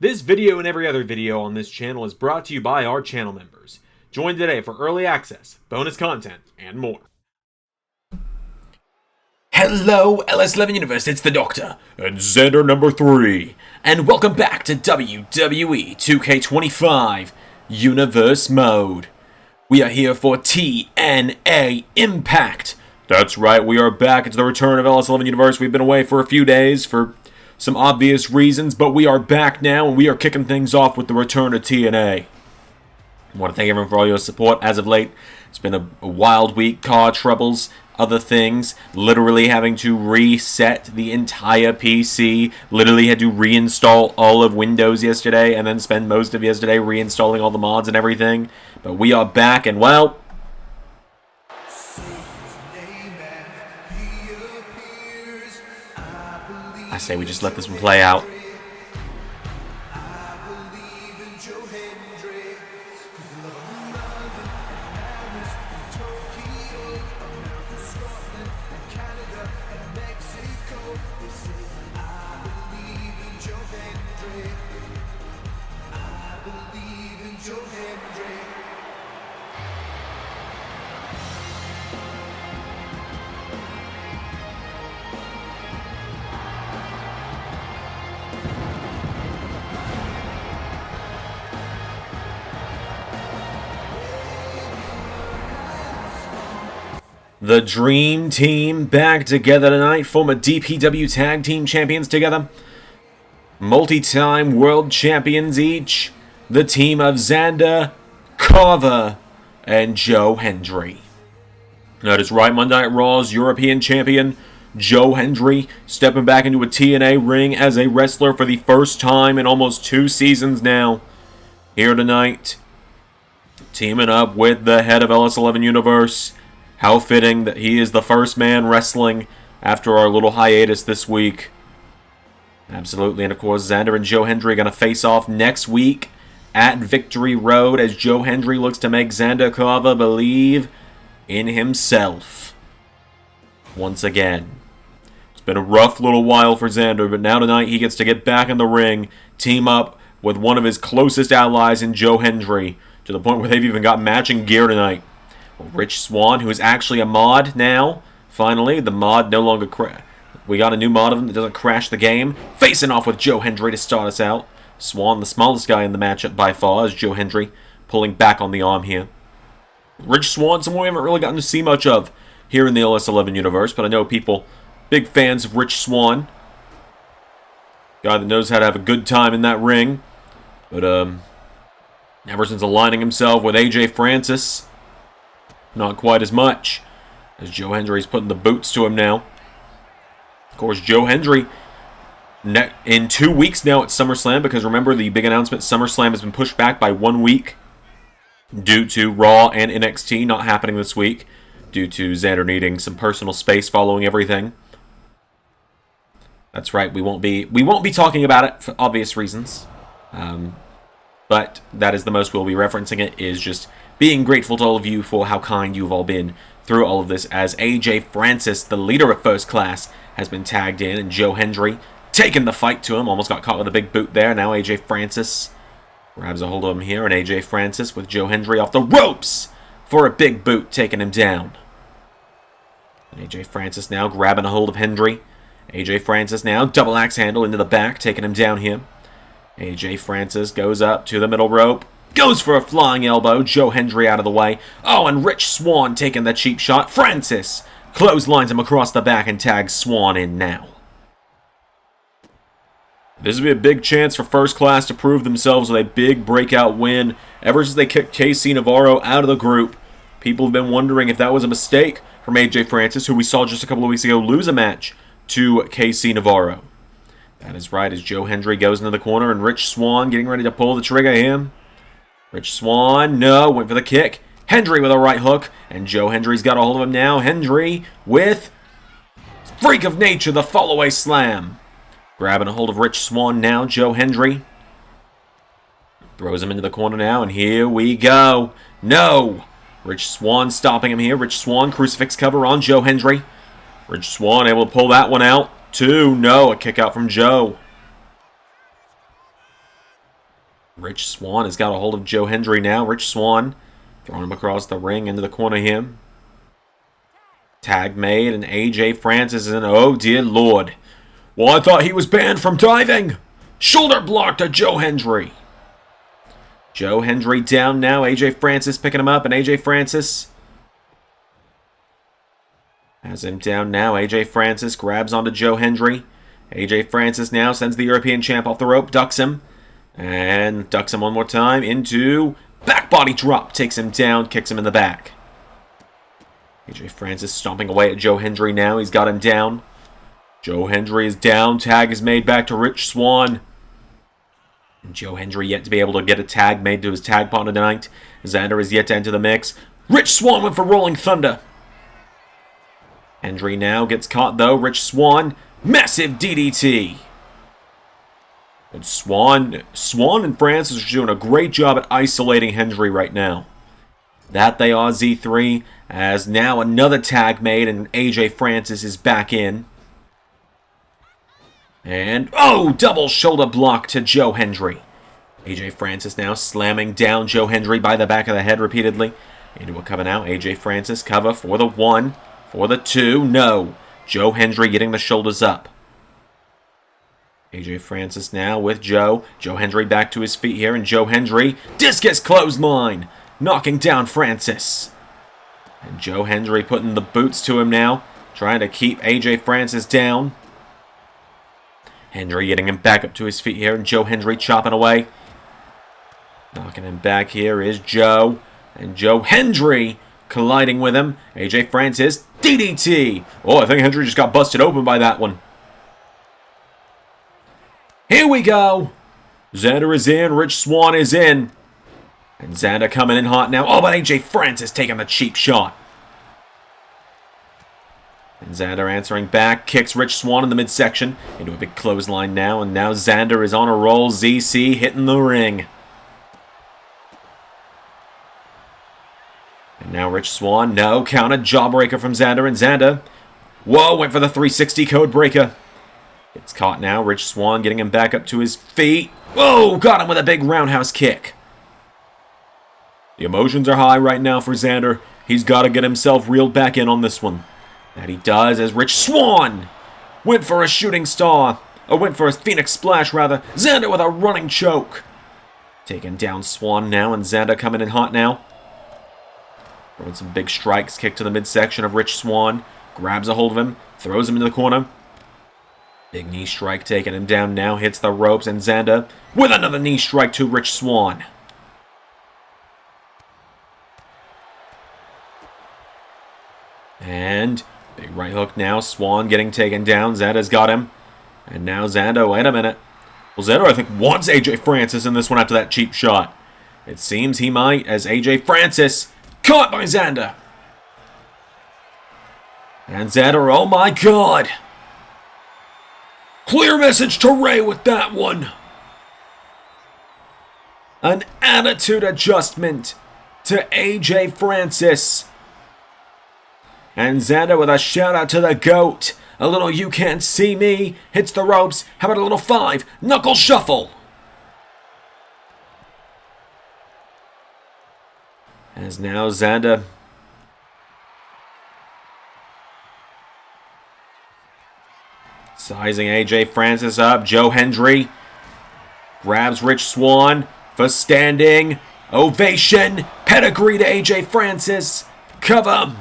This video and every other video on this channel is brought to you by our channel members. Join today for early access, bonus content, and more. Hello, LS11 Universe, it's the Doctor, and Zander number 3, and welcome back to WWE 2K25 Universe Mode. We are here for TNA Impact. That's right, we are back. It's the return of LS11 Universe. We've been away for a few days for some obvious reasons, but we are back now, and we are kicking things off with the return of TNA. I want to thank everyone for all your support as of late. It's been a wild week, car troubles, other things, literally having to reset the entire PC, literally had to reinstall all of Windows yesterday, and then spend most of yesterday reinstalling all the mods and everything. But we are back, and well, I say we just let this one play out. The Dream Team back together tonight, former DPW Tag Team Champions together. Multi-time World Champions each. The team of Zander, Carver, and Joe Hendry. That is right, Monday Night Raw's European Champion, Joe Hendry, stepping back into a TNA ring as a wrestler for the first time in almost 2 seasons now. Here tonight, teaming up with the head of LS11 Universe. How fitting that he is the first man wrestling after our little hiatus this week. Absolutely, and of course, Zander and Joe Hendry are going to face off next week at Victory Road as Joe Hendry looks to make Zander Carver believe in himself. Once again. It's been a rough little while for Zander, but now tonight he gets to get back in the ring, team up with one of his closest allies in Joe Hendry, to the point where they've even got matching gear tonight. Rich Swann, who is actually a mod now. Finally, the mod no longer we got a new mod of him that doesn't crash the game. Facing off with Joe Hendry to start us out. Swann, the smallest guy in the matchup by far, is Joe Hendry pulling back on the arm here. Rich Swann, someone we haven't really gotten to see much of here in the LS11 universe, but I know people, big fans of Rich Swann. Guy that knows how to have a good time in that ring. But, ever since aligning himself with AJ Francis, not quite as much, as Joe Hendry's putting the boots to him now. Of course, Joe Hendry in 2 weeks now at SummerSlam, because remember the big announcement, SummerSlam has been pushed back by 1 week due to Raw and NXT not happening this week, due to Xander needing some personal space following everything. That's right, we won't be talking about it for obvious reasons. But that is the most we'll be referencing it, is just being grateful to all of you for how kind you've all been through all of this, as AJ Francis, the leader of First Class, has been tagged in, and Joe Hendry taking the fight to him. Almost got caught with a big boot there. Now AJ Francis grabs a hold of him here, and AJ Francis with Joe Hendry off the ropes for a big boot, taking him down. And AJ Francis now grabbing a hold of Hendry. AJ Francis now double axe handle into the back, taking him down here. AJ Francis goes up to the middle rope. Goes for a flying elbow. Joe Hendry out of the way. Oh, and Rich Swann taking the cheap shot. Francis clotheslines him across the back and tags Swann in now. This would be a big chance for First Class to prove themselves with a big breakout win. Ever since they kicked Cassie Navarro out of the group, people have been wondering if that was a mistake from AJ Francis, who we saw just a couple of weeks ago lose a match to Cassie Navarro. That is right, as Joe Hendry goes into the corner, and Rich Swann getting ready to pull the trigger here. Rich Swann, no, went for the kick. Hendry with a right hook, and Joe Hendry's got a hold of him now. Hendry with freak of nature, the fallaway slam. Grabbing a hold of Rich Swann now, Joe Hendry. Throws him into the corner now, and here we go. No! Rich Swann stopping him here. Rich Swann, crucifix cover on Joe Hendry. Rich Swann able to pull that one out. 2, no, a kick out from Joe. Rich Swann has got a hold of Joe Hendry now. Rich Swann throwing him across the ring into the corner here. Tag made, and AJ Francis is in. Oh, dear Lord. Well, I thought he was banned from diving. Shoulder block to Joe Hendry. Joe Hendry down now. AJ Francis picking him up, and AJ Francis has him down now. AJ Francis grabs onto Joe Hendry. AJ Francis now sends the European champ off the rope, ducks him, and ducks him one more time into back body drop. Takes him down, kicks him in the back. AJ Francis stomping away at Joe Hendry now. He's got him down. Joe Hendry is down. Tag is made back to Rich Swann. And Joe Hendry yet to be able to get a tag made to his tag partner tonight. Zander is yet to enter the mix. Rich Swann went for Rolling Thunder. Hendry now gets caught though. Rich Swann, massive DDT. And Swann and Francis are doing a great job at isolating Hendry right now. That they are, Z3, as now another tag made and AJ Francis is back in. And, oh, double shoulder block to Joe Hendry. AJ Francis now slamming down Joe Hendry by the back of the head repeatedly. Into a cover now. AJ Francis cover for the 1, for the 2. No. Joe Hendry getting the shoulders up. AJ Francis now with Joe. Joe Hendry back to his feet here, and Joe Hendry, discus clothesline, knocking down Francis. And Joe Hendry putting the boots to him now, trying to keep AJ Francis down. Hendry getting him back up to his feet here, and Joe Hendry chopping away. Knocking him back here is Joe, and Joe Hendry colliding with him. AJ Francis, DDT. Oh, I think Hendry just got busted open by that one. Here we go. Zander is in, Rich Swann is in. And Zander coming in hot now. Oh, but AJ Francis taking the cheap shot. And Zander answering back, kicks Rich Swann in the midsection into a big clothesline now. And now Zander is on a roll. ZC hitting the ring. And now Rich Swann, no, counter jawbreaker from Zander. And Zander, whoa, went for the 360 code breaker. It's caught now. Rich Swann getting him back up to his feet. Whoa, got him with a big roundhouse kick. The emotions are high right now for Zander. He's got to get himself reeled back in on this one. That he does as Rich Swann went for a shooting star. Or went for a Phoenix Splash, rather. Zander with a running choke. Taking down Swann now, and Zander coming in hot now. Throwing some big strikes. Kick to the midsection of Rich Swann. Grabs a hold of him. Throws him into the corner. Big knee strike taking him down now. Hits the ropes, and Zander with another knee strike to Rich Swann. And big right hook now. Swann getting taken down. Zander's got him. And now Zander, wait a minute. Well, Zander, I think, wants AJ Francis in this one after that cheap shot. It seems he might, as AJ Francis caught by Zander. And Zander, oh my God. Clear message to Ray with that one. An attitude adjustment to AJ Francis. And Zander with a shout out to the GOAT. A little you can't see me. Hits the ropes. How about a little 5 knuckle shuffle? As now Zander sizing AJ Francis up. Joe Hendry grabs Rich Swann for standing ovation. Pedigree to AJ Francis. Cover.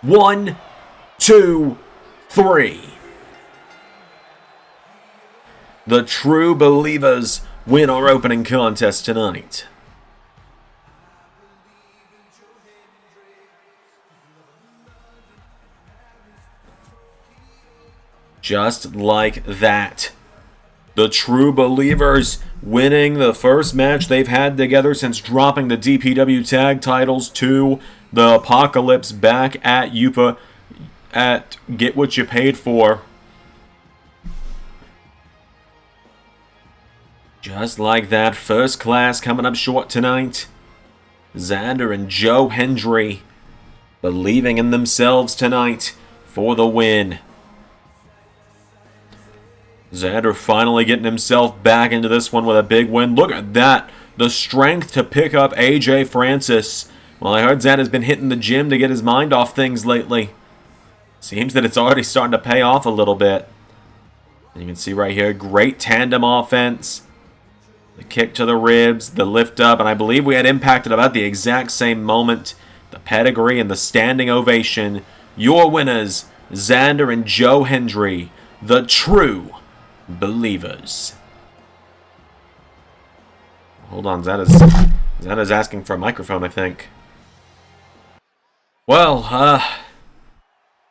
1, 2, 3. The True Believers win our opening contest tonight. Just like that. The True Believers winning the first match they've had together since dropping the DPW tag titles to the Apocalypse back at Yupa at Get What You Paid For. Just like that. First class coming up short tonight. Zander and Joe Hendry believing in themselves tonight for the win. Zander finally getting himself back into this one with a big win. Look at that. The strength to pick up AJ Francis. Well, I heard Zander's been hitting the gym to get his mind off things lately. Seems that it's already starting to pay off a little bit. And you can see right here, great tandem offense. The kick to the ribs, the lift up, and I believe we had impact at about the exact same moment. The pedigree and the standing ovation. Your winners, Zander and Joe Hendry, the true believers. Hold on, Zander's asking for a microphone, I think. Well,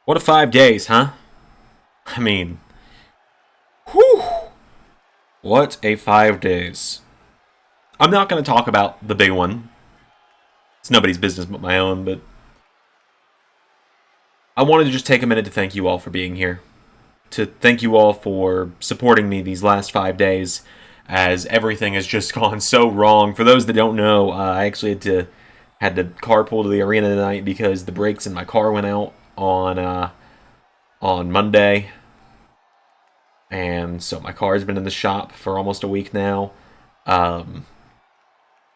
what a 5 days, huh? I mean, whew! What a 5 days. I'm not going to talk about the big one. It's nobody's business but my own, but I wanted to just take a minute to thank you all for being here. To thank you all for supporting me these last 5 days, as everything has just gone so wrong. For those that don't know, I actually had to carpool to the arena tonight because the brakes in my car went out on Monday. And so my car's been in the shop for almost a week now.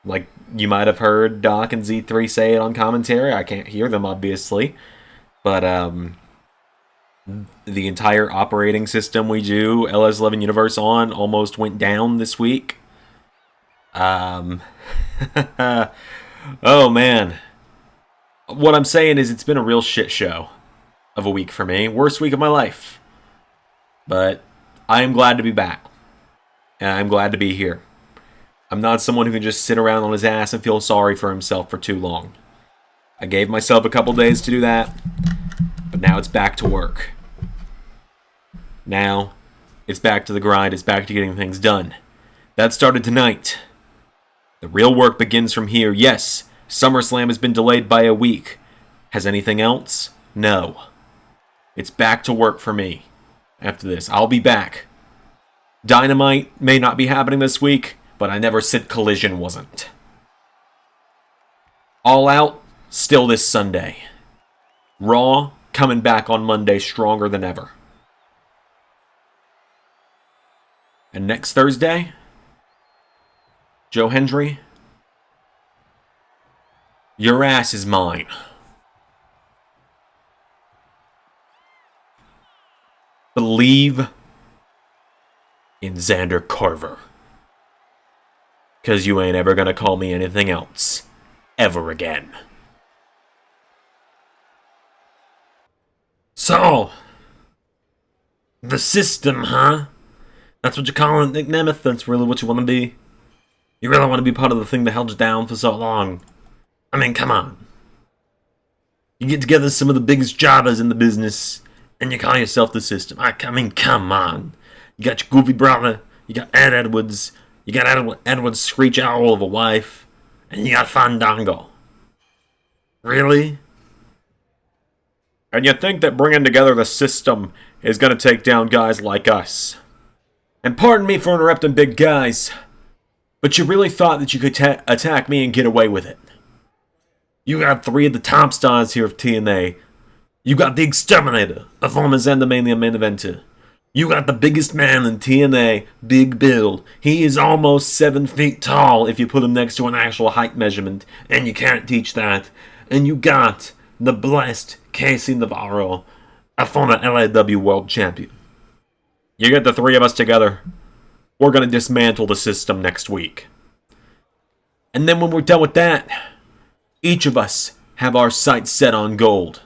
Like you might have heard Doc and Z3 say it on commentary. I can't hear them, obviously. But the entire operating system we do LS11 Universe on almost went down this week. Oh, man. What I'm saying is it's been a real shit show of a week for me. Worst week of my life. But I am glad to be back. And I'm glad to be here. I'm not someone who can just sit around on his ass and feel sorry for himself for too long. I gave myself a couple days to do that. But now it's back to work. Now, it's back to the grind. It's back to getting things done. That started tonight. The real work begins from here. Yes, SummerSlam has been delayed by a week. Has anything else? No. It's back to work for me. After this, I'll be back. Dynamite may not be happening this week, but I never said Collision wasn't. All Out, still this Sunday. Raw, coming back on Monday stronger than ever. And next Thursday, Joe Hendry, your ass is mine. Believe in Zander Carver. Because you ain't ever gonna call me anything else. Ever again. So, the system, huh? That's what you call it, Nick Nemeth? That's really what you want to be? You really want to be part of the thing that held you down for so long? I mean, come on. You get together some of the biggest jobbers in the business, and you call yourself the system. I mean, come on. You got your goofy brother, you got Ed Edwards, you got Edwards' screech owl of a wife, and you got Fandango. Really? And you think that bringing together the system is going to take down guys like us? And pardon me for interrupting, big guys, but you really thought that you could attack me and get away with it? You got three of the top stars here of TNA. You got the Exterminator, a former Zander Mania main eventer. You got the biggest man in TNA, Big Bill. He is almost 7 feet tall if you put him next to an actual height measurement, and you can't teach that. And you got the blessed Casey Navarro, a former LAW world champion. You get the three of us together, we're going to dismantle the system next week. And then when we're done with that, each of us have our sights set on gold.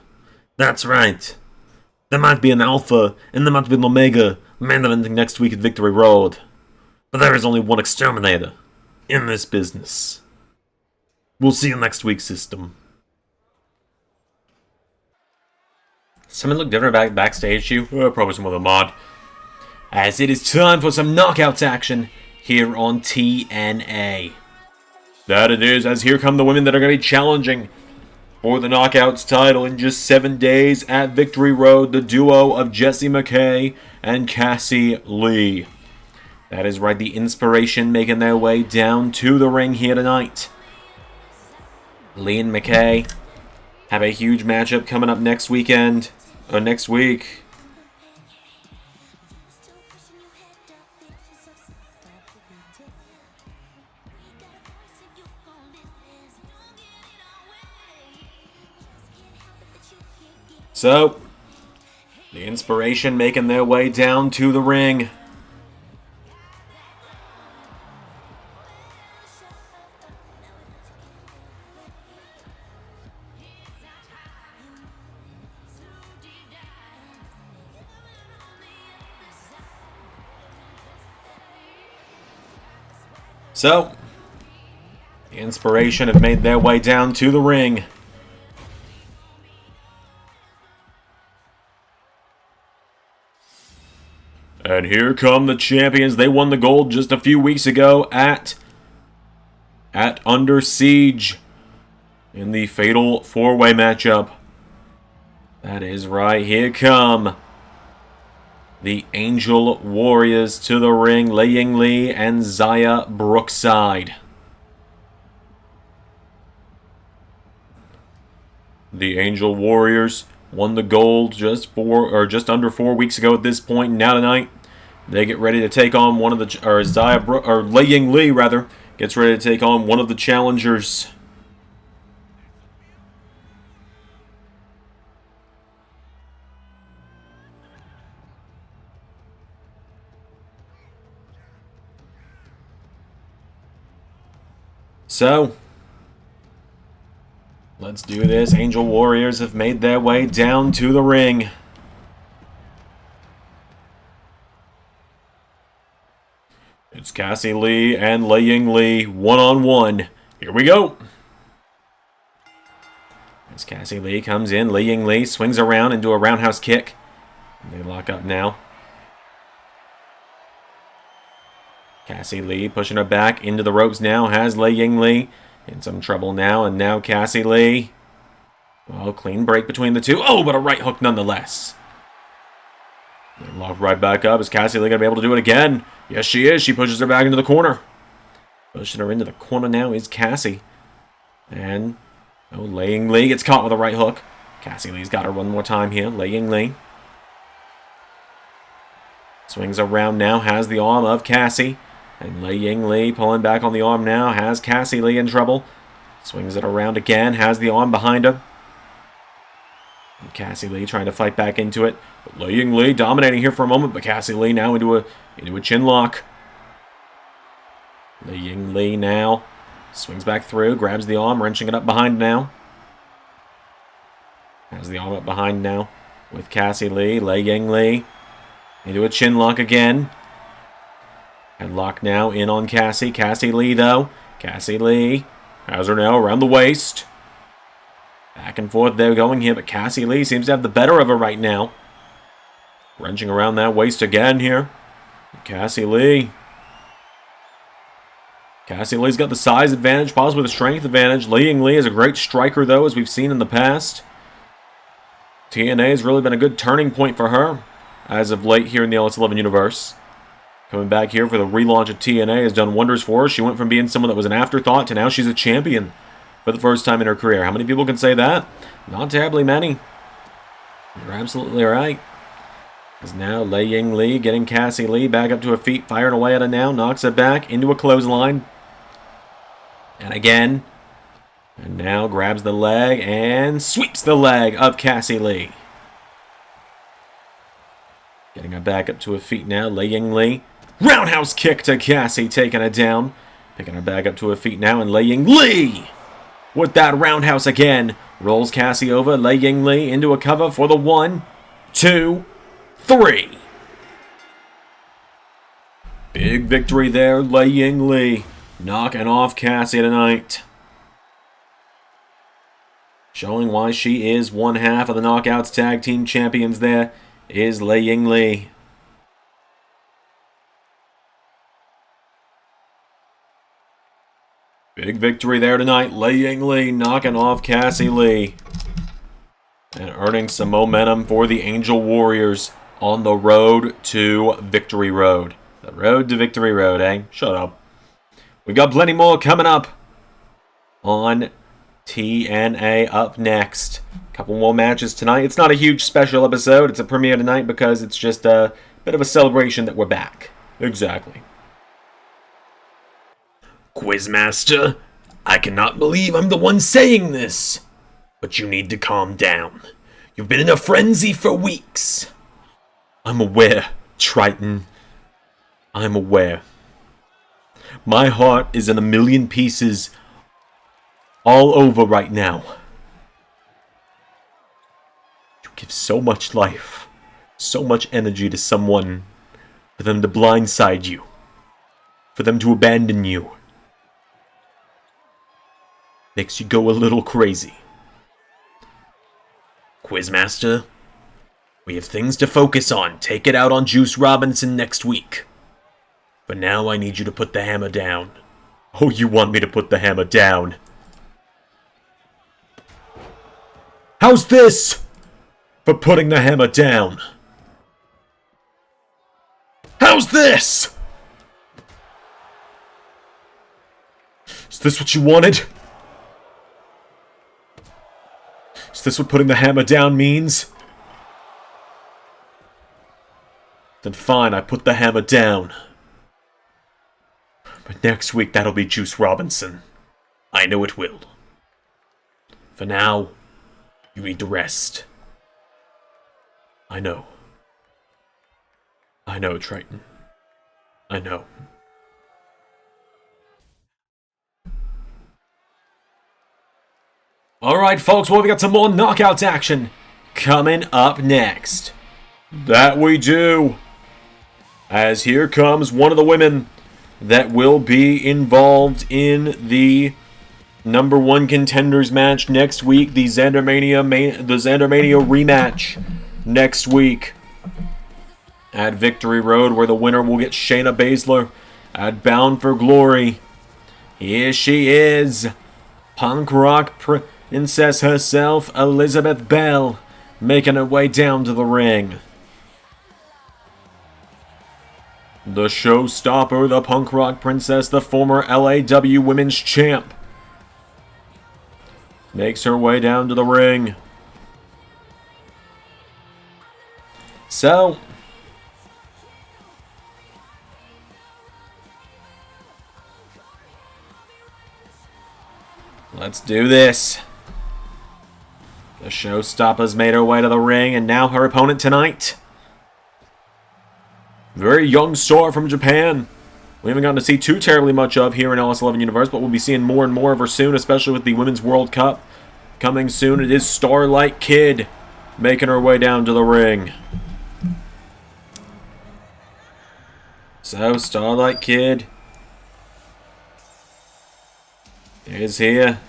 That's right. There might be an Alpha, and there might be an Omega, main eventing next week at Victory Road. But there is only one Exterminator in this business. We'll see you next week, system. Something look different backstage to you? Probably some other mod. As it is time for some knockouts action here on TNA. That it is, as here come the women that are going to be challenging for the Knockouts title in just 7 days at Victory Road, the duo of Jessie McKay and Cassie Lee. That is right, the Inspiration making their way down to the ring here tonight. Lee and McKay have a huge matchup coming up next weekend, or next week. So, the Inspiration making their way down to the ring. So, the Inspiration have made their way down to the ring. And here come the champions. They won the gold just a few weeks ago at Under Siege in the Fatal 4-Way matchup. That is right. Here come the Angel Warriors to the ring. Lei Ying Li and Xia Brookside. The Angel Warriors won the gold just under 4 weeks ago at this point. Now tonight, they get ready to take on one of the Lei Ying Li rather gets ready to take on one of the challengers. So, let's do this. Angel Warriors have made their way down to the ring. It's Cassie Lee and Lei Ying Li one-on-one. Here we go. As Cassie Lee comes in, Lei Ying Li swings around into a roundhouse kick. They lock up now. Cassie Lee pushing her back into the ropes now. Has Lei Ying Li in some trouble now. And now Cassie Lee. Oh, clean break between the two. Oh, but a right hook nonetheless. They lock right back up. Is Cassie Lee going to be able to do it again? Yes, she is. She pushes her back into the corner. Pushing her into the corner now is Cassie. And Lei Ying Li gets caught with a right hook. Cassie Lee's got her one more time here. Lei Ying Li swings around now. Has the arm of Cassie. And Lei Ying Li pulling back on the arm now. Has Cassie Lee in trouble. Swings it around again. Has the arm behind her. And Cassie Lee trying to fight back into it. But Lei Ying Li dominating here for a moment. But Cassie Lee now into a chin lock. Lei Ying Li now swings back through. Grabs the arm. Wrenching it up behind now. Has the arm up behind now with Cassie Lee. Lei Ying Li into a chin lock again. Headlock now in on Cassie. Cassie Lee, though. Cassie Lee has her now around the waist. Back and forth they're going here, but Cassie Lee seems to have the better of her right now. Wrenching around that waist again here. Cassie Lee. Cassie Lee's got the size advantage, possibly the strength advantage. Lei Ying Li is a great striker, though, as we've seen in the past. TNA has really been a good turning point for her as of late here in the LS11 Universe. Coming back here for the relaunch of TNA has done wonders for her. She went from being someone that was an afterthought to now she's a champion for the first time in her career. How many people can say that? Not terribly many. You're absolutely right. As now Lei Ying Li getting Cassie Lee back up to her feet, firing away at her now, knocks her back into a clothesline. And again. And now grabs the leg and sweeps the leg of Cassie Lee. Getting her back up to her feet now, Lei Ying Li. Roundhouse kick to Cassie, taking her down. Picking her back up to her feet now, and Lei Ying Li with that roundhouse again. Rolls Cassie over, Lei Ying Li into a cover for the 1, 2, 3. Big victory there, Lei Ying Li. Knocking off Cassie tonight. Showing why she is one half of the Knockouts Tag Team Champions there is Lei Ying Li. Big victory there tonight. Lei Ying Li knocking off Cassie Lee. And earning some momentum for the Angel Warriors on the road to Victory Road. The road to Victory Road, eh? Shut up. We got plenty more coming up on TNA up next. Couple more matches tonight. It's not a huge special episode. It's a premiere tonight because it's just a bit of a celebration that we're back. Exactly. Quizmaster, I cannot believe I'm the one saying this, but you need to calm down. You've been in a frenzy for weeks. I'm aware, Triton. I'm aware. My heart is in a million pieces all over right now. You give so much life, so much energy to someone, for them to blindside you, for them to abandon you. Makes you go a little crazy. Quizmaster, we have things to focus on. Take it out on Juice Robinson next week. But now I need you to put the hammer down. Oh, you want me to put the hammer down? How's this for putting the hammer down? How's this? Is this what you wanted? Is this what putting the hammer down means? Then fine, I put the hammer down. But next week, that'll be Juice Robinson. I know it will. For now, you need to rest. I know. I know, Triton. I know. Alright, folks, well, we got some more knockouts action coming up next. That we do. As here comes one of the women that will be involved in the #1 contenders match next week. The Zander Mania rematch next week at Victory Road, where the winner will get Shayna Baszler at Bound for Glory. Here she is, punk rock princess herself, Elizabeth Belle, making her way down to the ring. The showstopper, the punk rock princess, the former LAW Women's Champ, makes her way down to the ring. So, let's do this. The showstopper's made her way to the ring, and now her opponent tonight, very young star from Japan. We haven't gotten to see too terribly much of here in LS11 Universe, but we'll be seeing more and more of her soon, especially with the Women's World Cup coming soon. It is Starlight Kid making her way down to the ring. So, Starlight Kid is here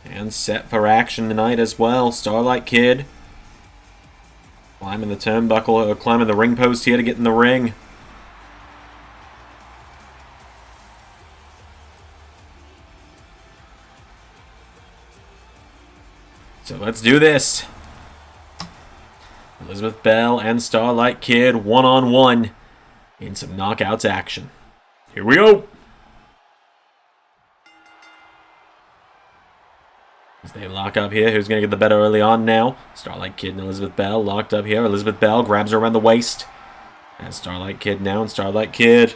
and set for action tonight as well. Starlight Kid climbing the turnbuckle, or climbing the ring post here to get in the ring. So let's do this. Elizabeth Belle and Starlight Kid one-on-one in some knockouts action. Here we go. As they lock up here, who's going to get the better early on now? Starlight Kid and Elizabeth Belle locked up here. Elizabeth Belle grabs her around the waist. And Starlight Kid now, and Starlight Kid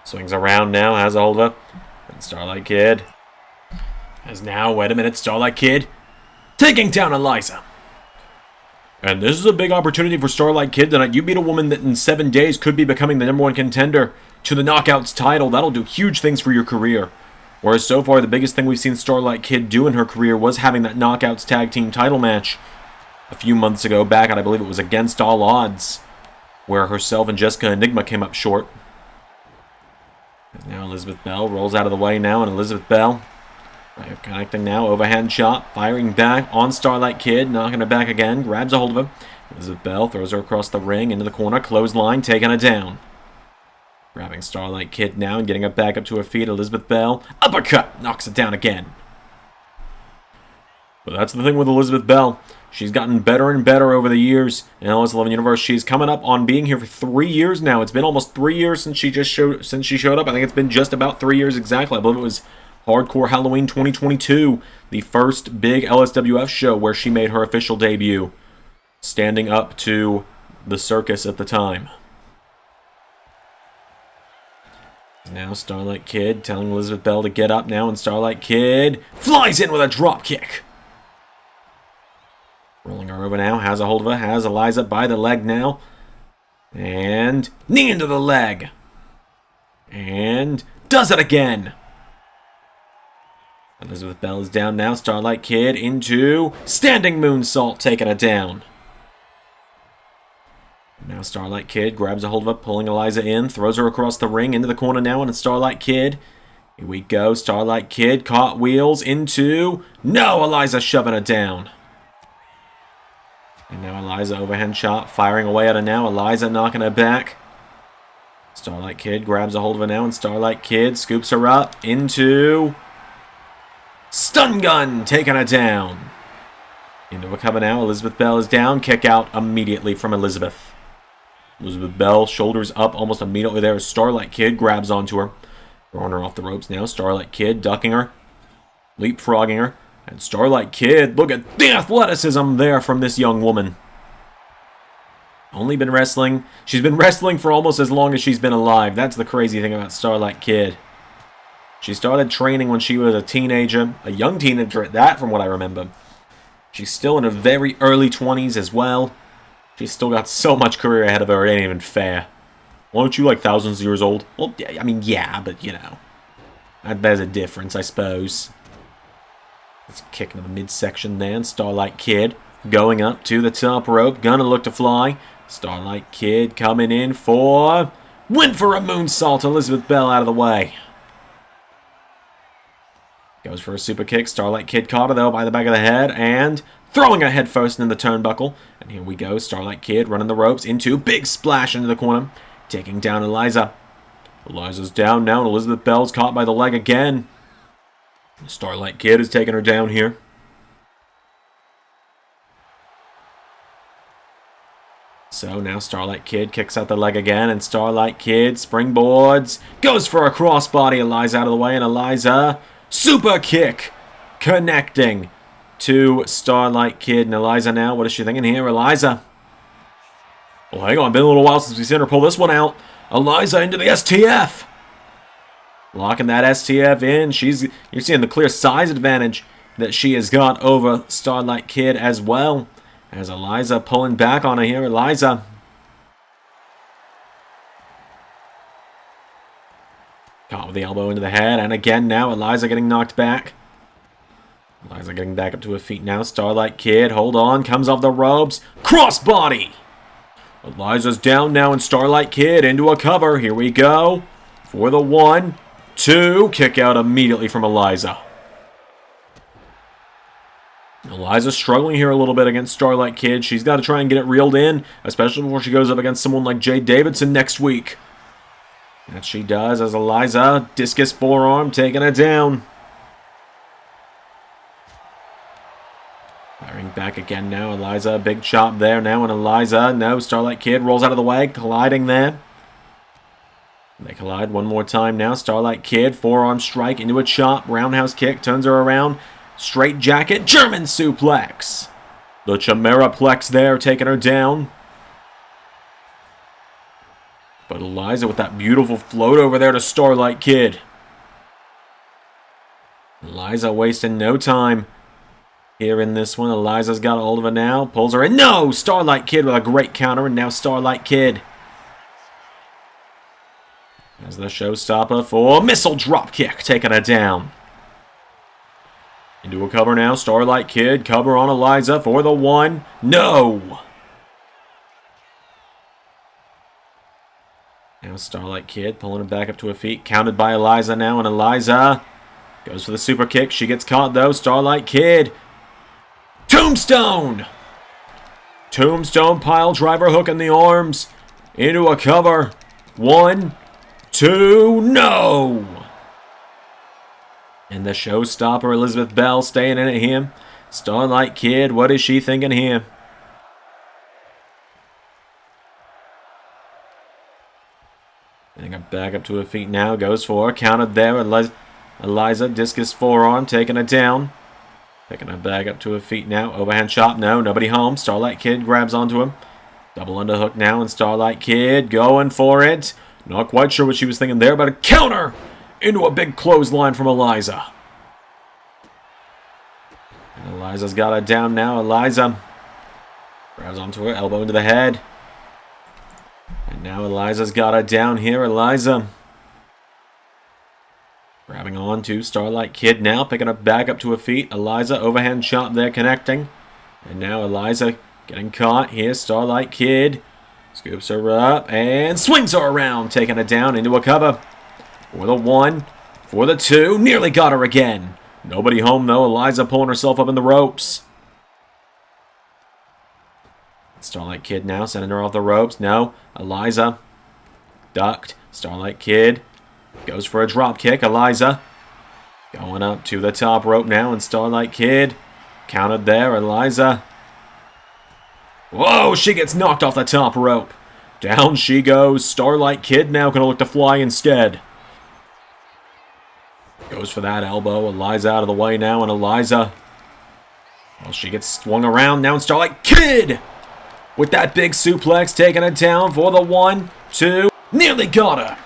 swings around now, has a hold of her. And Starlight Kid has now, wait a minute, Starlight Kid taking down Eliza. And this is a big opportunity for Starlight Kid tonight. You beat a woman that in 7 days could be becoming the #1 contender to the Knockouts title. That'll do huge things for your career. Whereas so far, the biggest thing we've seen Starlight Kid do in her career was having that Knockouts Tag Team title match a few months ago, back at, I believe it was Against All Odds, where herself and Jessica Enigma came up short. Now Elizabeth Belle rolls out of the way now, and Elizabeth Belle connecting now, overhand shot, firing back on Starlight Kid, knocking her back again, grabs a hold of him. Elizabeth Belle throws her across the ring, into the corner, clothesline, taking her down. Grabbing Starlight Kid now and getting her back up to her feet. Elizabeth Belle, uppercut, knocks it down again. But that's the thing with Elizabeth Belle. She's gotten better and better over the years in LS11 Universe. She's coming up on being here for 3 years now. It's been almost 3 years since she showed up. I think it's been just about 3 years exactly. I believe it was Hardcore Halloween 2022, the first big LSWF show where she made her official debut, standing up to the Circus at the time. Now Starlight Kid telling Elizabeth Belle to get up now, and Starlight Kid flies in with a drop kick. Rolling her over now, has a hold of her, has Eliza by the leg now. And knee into the leg. And does it again. Elizabeth Belle is down now, Starlight Kid into standing moonsault, taking it down. Now Starlight Kid grabs a hold of her, pulling Eliza in, throws her across the ring, into the corner now, and it's Starlight Kid. Here we go, Starlight Kid, cartwheels into... No, Eliza shoving her down. And now Eliza overhand shot, firing away at her now, Eliza knocking her back. Starlight Kid grabs a hold of her now, and Starlight Kid scoops her up into... Stun gun, taking her down. Into a cover now, Elizabeth Belle is down, kick out immediately from Elizabeth. Elizabeth Belle, shoulders up almost immediately there as Starlight Kid grabs onto her. Throwing her off the ropes now. Starlight Kid ducking her. Leapfrogging her. And Starlight Kid, look at the athleticism there from this young woman. Only been wrestling. She's been wrestling for almost as long as she's been alive. That's the crazy thing about Starlight Kid. She started training when she was a teenager. A young teenager at that, from what I remember. She's still in her very early 20s as well. She's still got so much career ahead of her, it ain't even fair. Aren't you like thousands of years old? Well, I mean, yeah, but you know. There's a difference, I suppose. Let's kick into the midsection then. Starlight Kid going up to the top rope. Gonna look to fly. Starlight Kid coming in for... Went for a moonsault. Elizabeth Belle out of the way. Goes for a super kick. Starlight Kid caught her, though, by the back of the head. And throwing her head first in the turnbuckle. And here we go. Starlight Kid running the ropes into big splash into the corner. Taking down Eliza. Eliza's down now, and Elizabeth Belle's caught by the leg again. Starlight Kid is taking her down here. So now Starlight Kid kicks out the leg again, and Starlight Kid springboards. Goes for a crossbody. Eliza out of the way, and Eliza... Super kick connecting to Starlight Kid. And Eliza now, what is she thinking here? Eliza. Well, hang on, been a little while since we've seen her pull this one out. Eliza into the STF. Locking that STF in. You're seeing the clear size advantage that she has got over Starlight Kid as well. As Eliza pulling back on her here. Eliza. Caught with the elbow into the head, and again now, Eliza getting knocked back. Eliza getting back up to her feet now. Starlight Kid, hold on, comes off the ropes. Crossbody! Eliza's down now, and Starlight Kid into a cover. Here we go. For the 1, 2, kick out immediately from Eliza. Eliza's struggling here a little bit against Starlight Kid. She's got to try and get it reeled in, especially before she goes up against someone like Jay Davidson next week. That she does as Eliza, discus forearm, taking it down. Firing back again now, Eliza, big chop there now, and Eliza, no, Starlight Kid rolls out of the way, colliding there. They collide one more time now, Starlight Kid, forearm strike into a chop, roundhouse kick, turns her around, straight jacket, German suplex. The Chimeraplex there, taking her down. But Eliza with that beautiful float over there to Starlight Kid. Eliza wasting no time here in this one. Eliza's got a hold of her now. Pulls her in. No! Starlight Kid with a great counter, and now Starlight Kid as the showstopper for missile dropkick, taking her down. Into a cover now. Starlight Kid, cover on Eliza for the 1. No! Now Starlight Kid pulling her back up to her feet. Counted by Eliza now, and Eliza goes for the super kick. She gets caught though. Starlight Kid. Tombstone! Tombstone pile driver hook in the arms. Into a cover. 1, 2, no! And the showstopper Elizabeth Belle staying in it here. Starlight Kid, what is she thinking here? Getting her back up to her feet now. Goes for her. Counted there. Eliza, discus forearm, taking her down. Picking her back up to her feet now. Overhand chop. No, nobody home. Starlight Kid grabs onto him. Double underhook now, and Starlight Kid going for it. Not quite sure what she was thinking there, but a counter into a big clothesline from Eliza. And Eliza's got it down now. Eliza grabs onto her, elbow into the head. And now Eliza's got it down here. Eliza grabbing on to Starlight Kid now, picking up back up to her feet. Eliza, overhand chop there, connecting. And now Eliza getting caught here. Starlight Kid scoops her up and swings her around, taking it down into a cover. For the 1, for the 2, nearly got her again. Nobody home though. Eliza pulling herself up in the ropes. Starlight Kid now sending her off the ropes. No, Eliza ducked. Starlight Kid goes for a drop kick. Eliza going up to the top rope now, and Starlight Kid counted there. Eliza. Whoa, she gets knocked off the top rope. Down she goes. Starlight Kid now going to look to fly instead. Goes for that elbow. Eliza out of the way now, and Eliza, well, she gets swung around now, and Starlight Kid with that big suplex, taking it down for the 1, 2, nearly got her.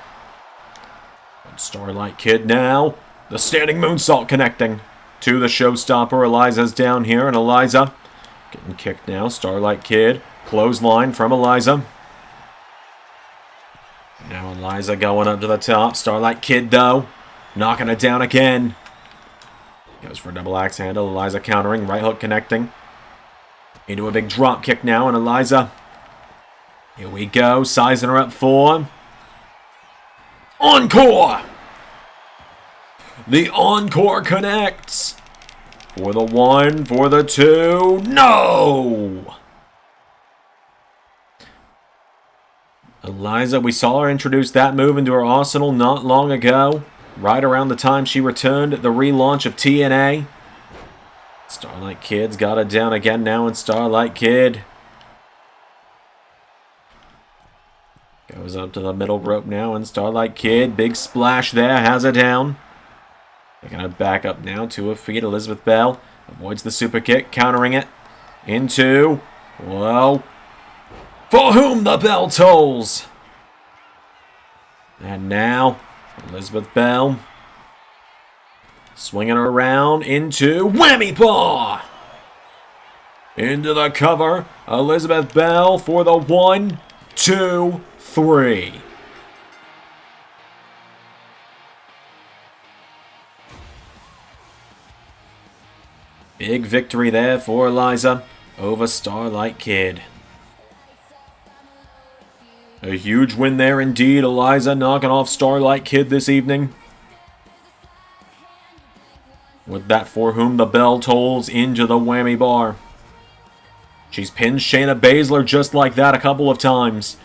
And Starlight Kid now, the standing moonsault connecting to the showstopper. Eliza's down here, and Eliza getting kicked now. Starlight Kid, clothesline from Eliza. Now Eliza going up to the top. Starlight Kid, though, knocking it down again. Goes for a double axe handle. Eliza countering, right hook connecting. Into a big drop kick now, and Eliza, here we go, sizing her up for encore. The encore connects. For the 1, for the 2, no! Eliza, we saw her introduce that move into her arsenal not long ago, right around the time she returned the relaunch of TNA. Starlight Kid's got it down again now, and Starlight Kid goes up to the middle rope now, and Starlight Kid, big splash there, has it down. They're going to back up now to her feet. Elizabeth Belle avoids the super kick, countering it into, whoa, for whom the bell tolls. And now, Elizabeth Belle swinging her around into whammy paw. Into the cover, Elizabeth Belle for the 1, 2, 3. Big victory there for Eliza over Starlight Kid. A huge win there indeed. Eliza knocking off Starlight Kid this evening. With that for whom the bell tolls into the whammy bar. She's pinned Shayna Baszler just like that a couple of times.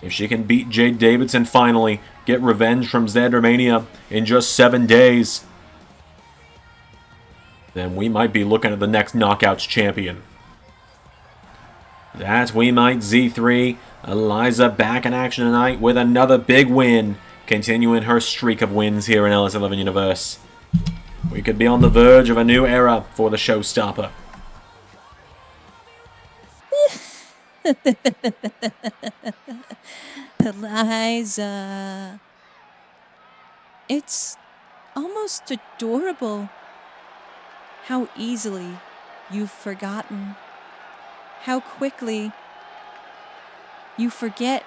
If she can beat Jade Davidson finally, get revenge from Zander Mania in just 7 days, then we might be looking at the next Knockouts champion. That we might. Z3. Eliza back in action tonight with another big win, continuing her streak of wins here in LS11 Universe. We could be on the verge of a new era for the showstopper. Eliza. It's almost adorable how easily you've forgotten, how quickly you forget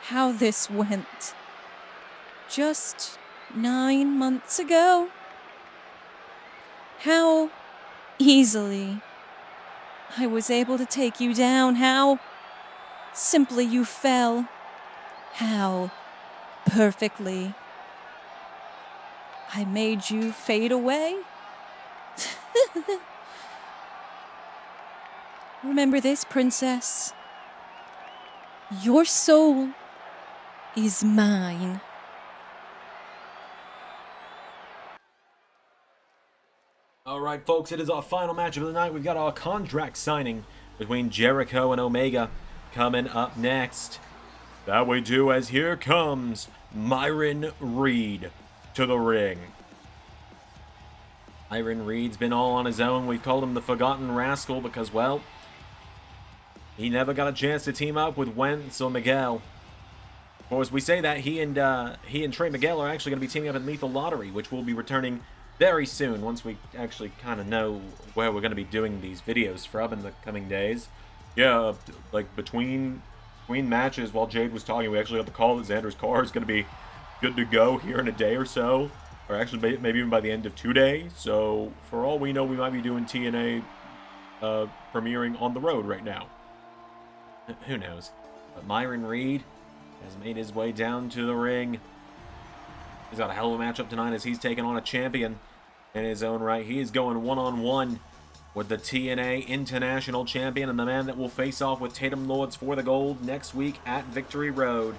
how this went just 9 months ago. How easily I was able to take you down, how simply you fell, how perfectly I made you fade away. Remember this, princess. Your soul is mine. Alright folks, it is our final match of the night. We've got our contract signing between Jericho and Omega coming up next. That we do, as here comes Myron Reed to the ring. Myron Reed's been all on his own. We've called him the Forgotten Rascal because, well, he never got a chance to team up with Wentz or Miguel. course, we say that he and Trey Miguel are actually going to be teaming up in Lethal Lottery, which will be returning very soon once we actually kind of know where we're going to be doing these videos from in the coming days. Yeah, like between matches, while Jade was talking, we actually got the call that Xander's car is going to be good to go here in a day or so, or actually maybe even by the end of 2 days. So for all we know, we might be doing TNA premiering on the road right now. Who knows? But Myron Reed has made his way down to the ring. He's got a hell of a matchup tonight as he's taking on a champion in his own right. He is going one-on-one with the TNA International Champion and the man that will face off with Tatum Lords for the gold next week at Victory Road,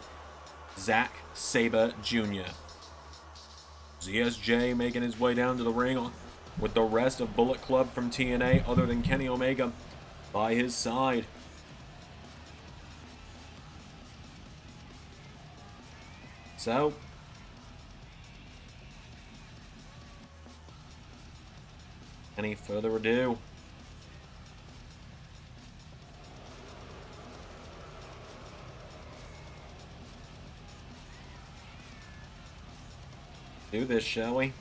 Zack Sabre Jr. ZSJ making his way down to the ring with the rest of Bullet Club from TNA other than Kenny Omega by his side. So, any further ado, do this, shall we?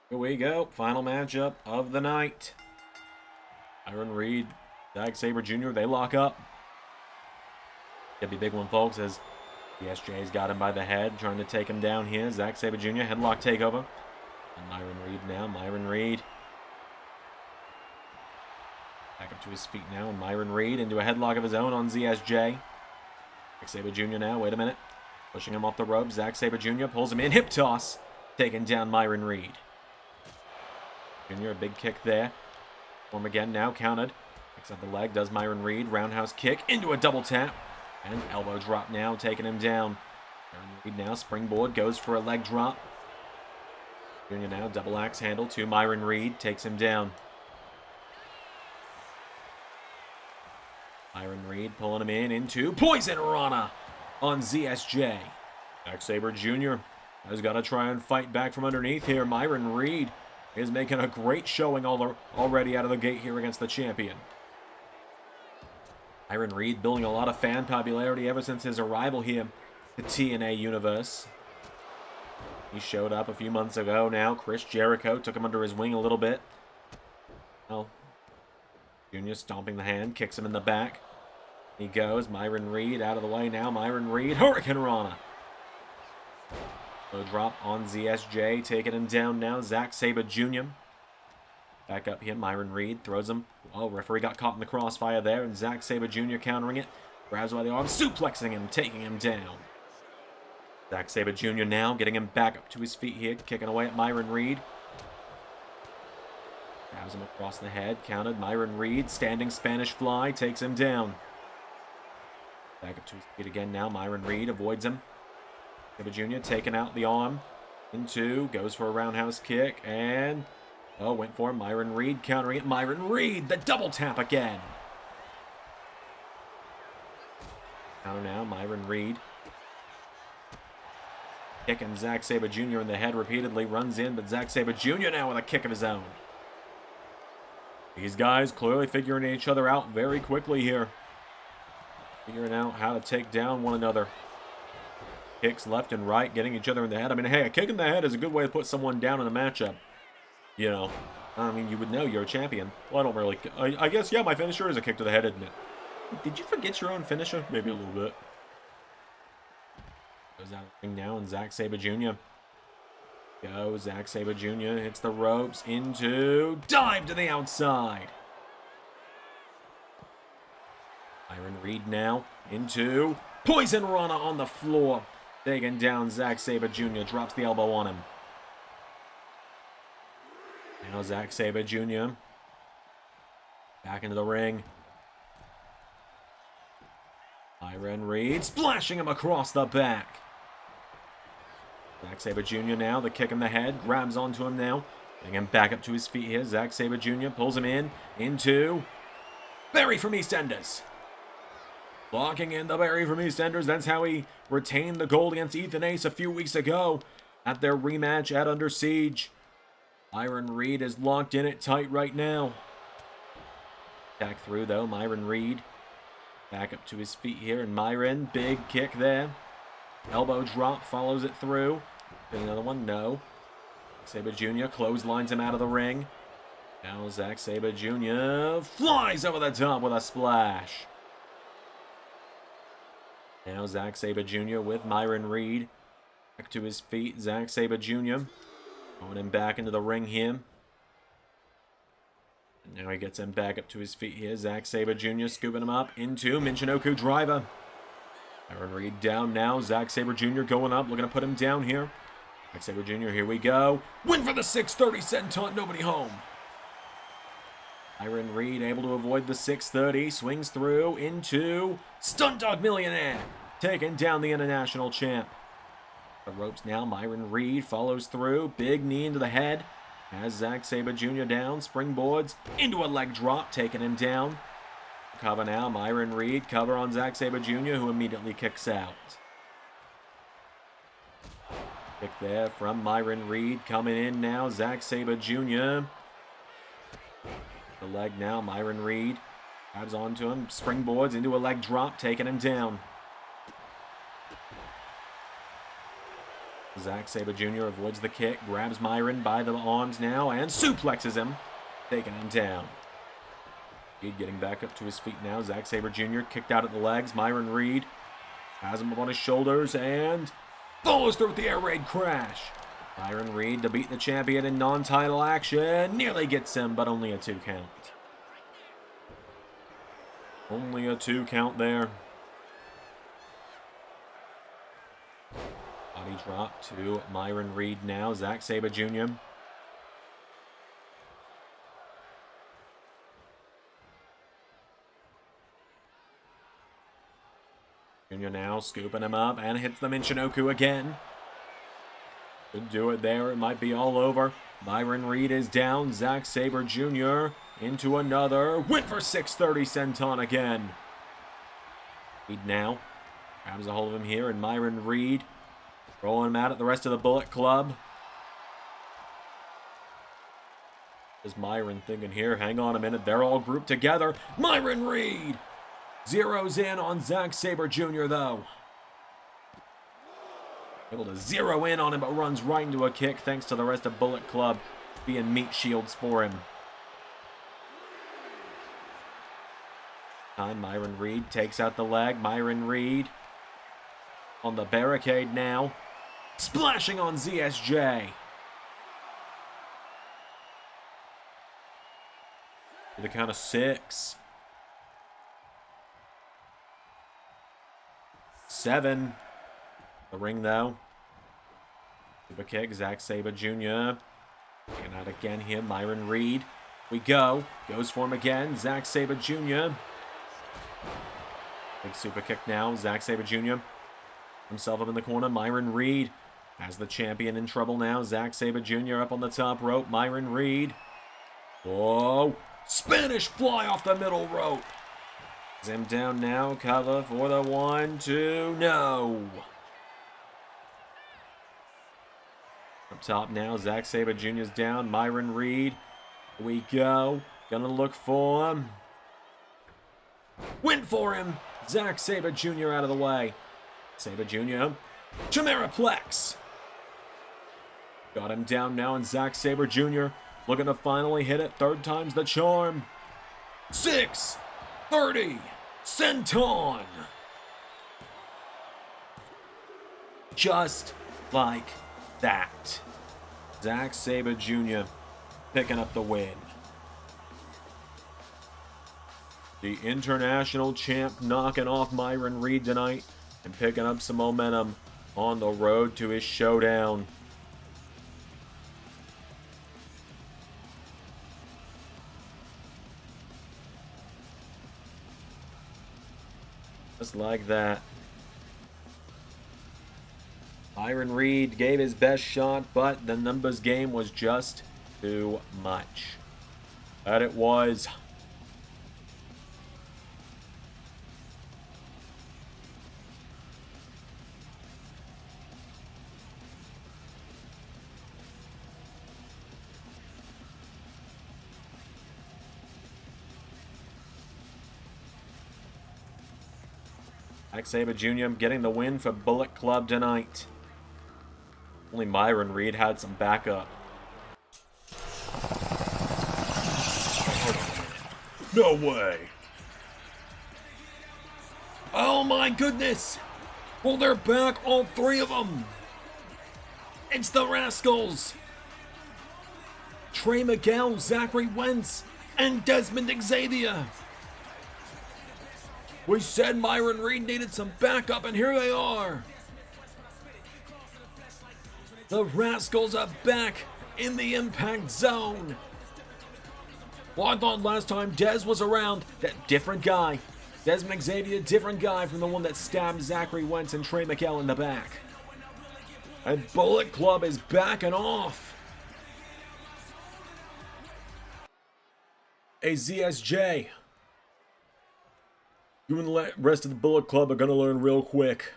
Here we go. Final matchup of the night. Myron Reed, Zack Sabre Jr., they lock up. Gonna be a big one, folks, as the SJ's got him by the head, trying to take him down here. Zack Sabre Jr., headlock takeover. And Myron Reed now. Myron Reed. Back up to his feet now. And Myron Reed into a headlock of his own on ZSJ. Zack Sabre Jr. now. Wait a minute. Pushing him off the rope. Zack Sabre Jr. pulls him in. Hip toss. Taking down Myron Reed. Jr. a big kick there. Form again now. Countered. Picks up the leg. Does Myron Reed. Roundhouse kick into a double tap. And elbow drop now. Taking him down. Myron Reed now. Springboard. Goes for a leg drop. Jr. now, double axe handle to Myron Reed, takes him down. Myron Reed pulling him into Poison Rana on ZSJ. Zack Sabre Jr. has got to try and fight back from underneath here. Myron Reed is making a great showing already out of the gate here against the champion. Myron Reed building a lot of fan popularity ever since his arrival here to TNA Universe. He showed up a few months ago now. Chris Jericho took him under his wing a little bit. Well, Jr. stomping the hand, kicks him in the back. He goes. Myron Reed out of the way now. Myron Reed, Hurricane Rana. Low drop on ZSJ, taking him down now. Zack Sabre Jr. Back up here. Myron Reed throws him. Oh, referee got caught in the crossfire there, and Zack Sabre Jr. countering it. Grabs him by the arm, suplexing him, taking him down. Zack Sabre Jr. now getting him back up to his feet here, kicking away at Myron Reed. Grabs him across the head, counted. Myron Reed, standing Spanish fly, takes him down. Back up to his feet again now. Myron Reed avoids him. Sabre Jr. taking out the arm. Into, goes for a roundhouse kick, and oh, went for him. Myron Reed countering it. Myron Reed, the double tap again. Counter now, Myron Reed. Kicking Zack Sabre Jr. in the head repeatedly, runs in, but Zack Sabre Jr. now with a kick of his own. These guys clearly figuring each other out very quickly here. Figuring out how to take down one another. Kicks left and right, getting each other in the head. I mean, hey, a kick in the head is a good way to put someone down in a matchup. You know, I mean, you would know you're a champion. Well, I don't really... I guess, yeah, my finisher is a kick to the head, isn't it? Did you forget your own finisher? Maybe a little bit. Goes out of the ring now, and Zack Sabre Jr. goes. Zack Sabre Jr. hits the ropes into dive to the outside. Myron Reed now into Poison Rana on the floor. Taking down Zack Sabre Jr. Drops the elbow on him. Now Zack Sabre Jr. back into the ring. Myron Reed splashing him across the back. Zack Sabre Jr. now, the kick in the head, grabs onto him now. Bring him back up to his feet here. Zack Sabre Jr. pulls him into Barry from EastEnders. Locking in the Barry from EastEnders. That's how he retained the gold against Ethan Ace a few weeks ago. at their rematch at Under Siege. Myron Reed is locked in it tight right now. Back through, though. Myron Reed back up to his feet here. And Myron, big kick there. Elbow drop, follows it through. Another one, no. Sabre Jr. clotheslines him out of the ring. Now Zack Sabre Jr. flies over the top with a splash. Now Zack Sabre Jr. with Myron Reed. Back to his feet, Zack Sabre Jr. Going him back into the ring here. And now he gets him back up to his feet here. Zack Sabre Jr. scooping him up into Michinoku driver. Myron Reed down now. Zack Sabre Jr. going up, looking to put him down here. Zack Sabre Jr., here we go. Win for the 630 senton, nobody home. Myron Reed able to avoid the 630. Swings through into Stunt Dog Millionaire. Taking down the international champ. The ropes now. Myron Reed follows through. Big knee into the head. Has Zack Sabre Jr. down. Springboards into a leg drop. Taking him down. Cover now. Myron Reed. Cover on Zack Sabre Jr., who immediately kicks out. Kick there from Myron Reed. Coming in now. Zack Sabre Jr. The leg now. Myron Reed grabs onto him. Springboards into a leg drop. Taking him down. Zack Sabre Jr. avoids the kick, grabs Myron by the arms now, and suplexes him, taking him down. Reed getting back up to his feet now. Zack Sabre Jr. kicked out at the legs. Myron Reed has him up on his shoulders and follows through with the air raid crash. Myron Reed to beat the champion in non-title action. Nearly gets him, but only a 2 count. Only a 2 count there. Body drop to Myron Reed now. Zack Sabre Jr. Jr. now scooping him up and hits the Michinoku again. Could do it there. It might be all over. Myron Reed is down. Zack Sabre Jr. into another. Went for 630 senton again. Reed now grabs a hold of him here, and Myron Reed rolling him out at the rest of the Bullet Club. Is Myron thinking here, hang on a minute, they're all grouped together. Myron Reed zeroes in on Zack Sabre Jr. though. Able to zero in on him, but runs right into a kick thanks to the rest of Bullet Club being meat shields for him. Time Myron Reed takes out the leg. Myron Reed on the barricade now. Splashing on ZSJ. To the count of 6. 7. The ring, though. Super kick, Zack Sabre Jr. Taking out again here, Myron Reed. We go. Goes for him again, Zack Sabre Jr. Big super kick now, Zack Sabre Jr. Himself up in the corner, Myron Reed has the champion in trouble now. Zack Sabre Jr. up on the top rope, Myron Reed. Whoa! Spanish fly off the middle rope. Is him down now, cover for the 1, 2, no! Up top now, Zack Sabre Jr.'s down, Myron Reed. Here we go. Gonna look for him. Went for him! Zack Sabre Jr. out of the way. Sabre Jr. Chimeraplex. Got him down now, and Zack Sabre Jr. looking to finally hit it. 3rd time's the charm. 630 senton. Just like that. Zack Sabre Jr. picking up the win. The international champ knocking off Myron Reed tonight and picking up some momentum on the road to his showdown. Just like that. Myron Reed gave his best shot, but the numbers game was just too much. That it was. Zack Sabre Jr. getting the win for Bullet Club tonight. Only Myron Reed had some backup. No way! Oh my goodness! Well, they're back, all three of them! It's the Rascals! Trey Miguel, Zachary Wentz, and Desmond Xavier! We said Myron Reed needed some backup, and here they are! The Rascals are back in the Impact Zone! Well, I thought last time Dez was around, that different guy. Desmond Xavier, different guy from the one that stabbed Zachary Wentz and Trey Miguel in the back. And Bullet Club is backing off. Hey, ZSJ. You and the rest of the Bullet Club are going to learn real quick.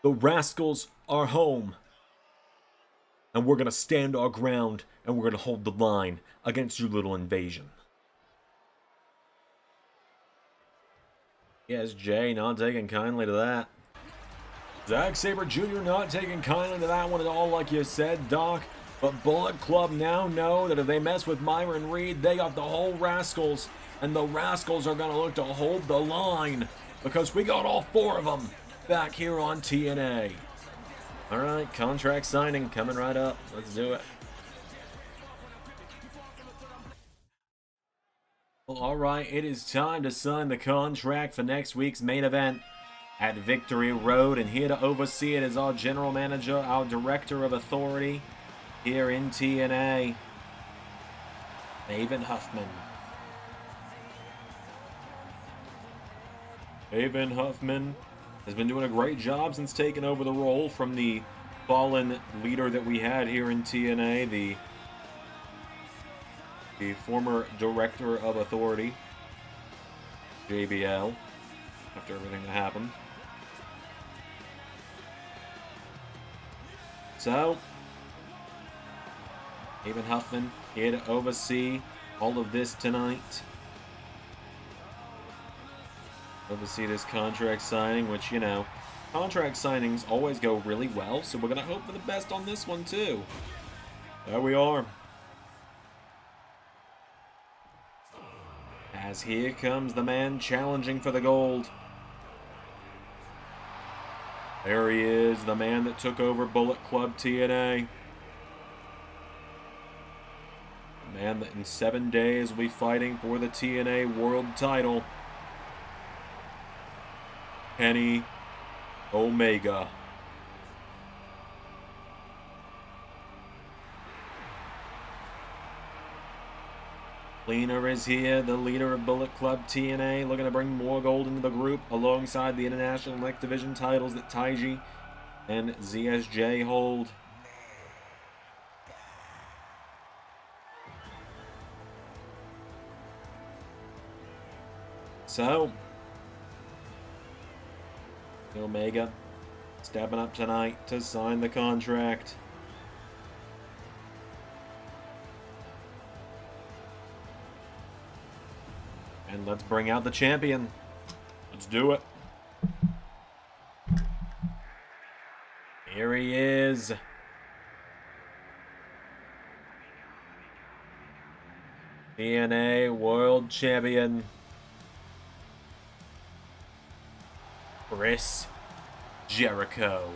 The Rascals are home. And we're going to stand our ground, and we're going to hold the line against your little invasion. Yes, Jay, not taking kindly to that. Zack Sabre Jr. not taking kindly to that one at all, like you said, Doc. But Bullet Club now know that if they mess with Myron Reed, they got the whole Rascals. And the Rascals are going to look to hold the line. Because we got all four of them back here on TNA. Alright, contract signing coming right up. Let's do it. Well, alright, it is time to sign the contract for next week's main event at Victory Road. And here to oversee it is our general manager, our director of authority here in TNA, Maven Huffman. Maven Huffman has been doing a great job since taking over the role from the fallen leader that we had here in TNA, the former Director of Authority, JBL, after everything that happened. So, Maven Huffman here to oversee all of this tonight. Oversee this contract signing, which, you know, contract signings always go really well, so we're going to hope for the best on this one, too. There we are. As here comes the man challenging for the gold. There he is, the man that took over Bullet Club TNA. The man that in 7 days will be fighting for the TNA World title. Kenny Omega. Cleaner is here, the leader of Bullet Club TNA, looking to bring more gold into the group alongside the International Next Division titles that Taiji and ZSJ hold. So, Omega stepping up tonight to sign the contract. And let's bring out the champion. Let's do it. Here he is. TNA World Champion, Chris Jericho,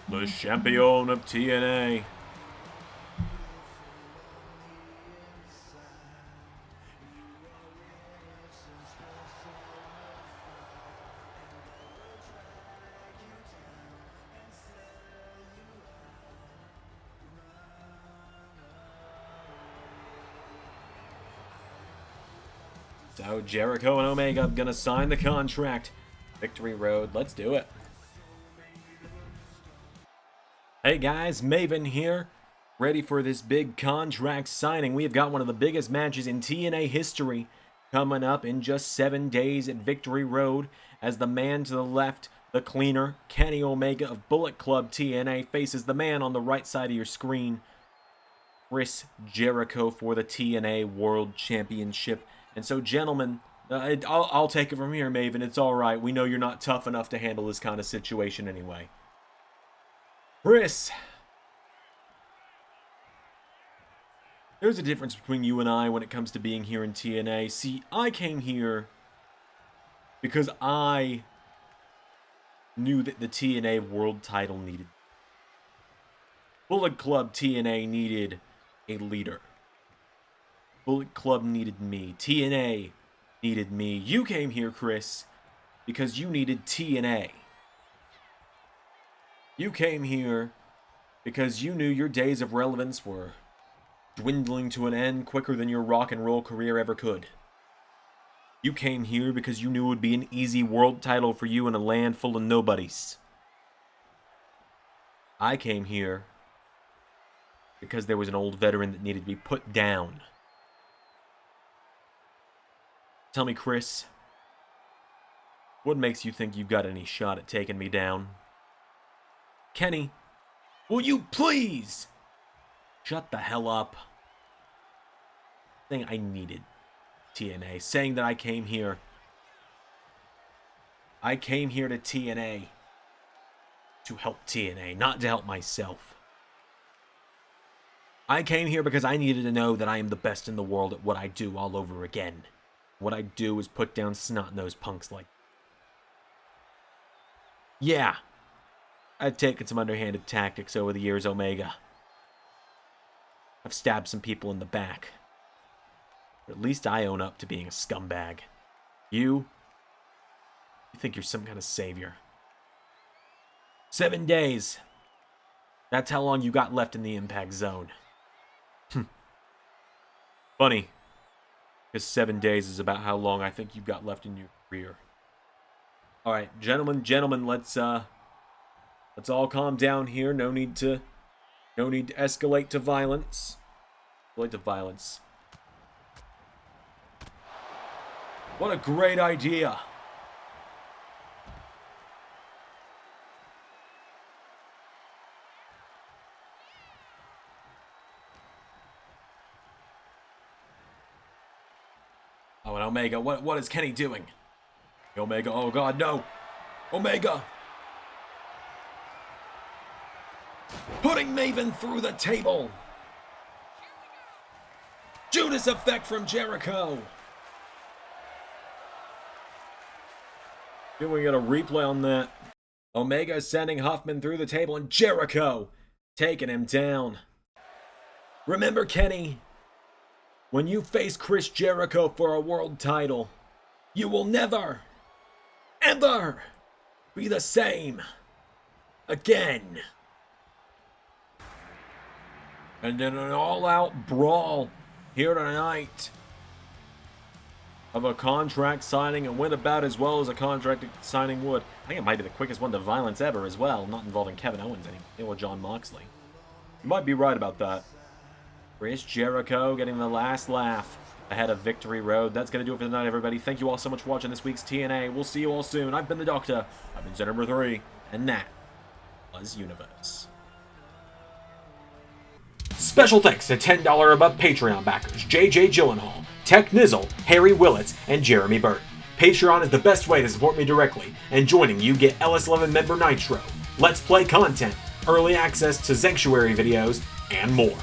the champion of TNA. So Jericho and Omega gonna sign the contract. Victory Road, let's do it. Hey guys, Maven here. Ready for this big contract signing. We have got one of the biggest matches in TNA history coming up in just 7 days at Victory Road, as the man to the left, the cleaner, Kenny Omega of Bullet Club TNA, faces the man on the right side of your screen, Chris Jericho, for the TNA World Championship. And so, gentlemen, I'll take it from here, Maven. It's alright. We know you're not tough enough to handle this kind of situation anyway. Chris. There's a difference between you and I when it comes to being here in TNA. See, I came here because I knew that the TNA World title needed. Bullet Club TNA needed a leader. Bullet Club needed me. TNA needed me. You came here, Chris, because you needed TNA. You came here because you knew your days of relevance were dwindling to an end quicker than your rock and roll career ever could. You came here because you knew it would be an easy world title for you in a land full of nobodies. I came here because there was an old veteran that needed to be put down. Tell me, Chris, what makes you think you've got any shot at taking me down? Kenny, will you please shut the hell up? Saying I needed TNA, saying that I came here to TNA to help TNA, not to help myself. I came here because I needed to know that I am the best in the world at what I do all over again. What I do is put down snot-nosed punks like... Yeah, I've taken some underhanded tactics over the years, Omega. I've stabbed some people in the back. But at least I own up to being a scumbag. You think you're some kind of savior. 7 days. That's how long you got left in the impact zone. Funny. Because 7 days is about how long I think you've got left in your career. Alright, gentlemen, let's all calm down here. No need to escalate to violence. What a great idea. Oh, and Omega, what is Kenny doing? Omega, oh god, no! Omega! Putting Maven through the table! Judas effect from Jericho! Then we get a replay on that. Omega sending Huffman through the table and Jericho taking him down. Remember, Kenny, when you face Chris Jericho for a world title, you will never, ever be the same again. And then an all-out brawl here tonight of a contract signing and went about as well as a contract signing would. I think it might be the quickest one to violence ever as well, not involving Kevin Owens or John Moxley. You might be right about that. Chris Jericho getting the last laugh ahead of Victory Road. That's going to do it for the night, everybody. Thank you all so much for watching this week's TNA. We'll see you all soon. I've been the Doctor. I've been Zander number 3. And that was Universe. Special thanks to $10 above Patreon backers JJ Gyllenhaal, Tech Nizzle, Harry Willetts, and Jeremy Burt. Patreon is the best way to support me directly, and joining you get LS11 member Nitro, Let's Play content, early access to Sanctuary videos, and more.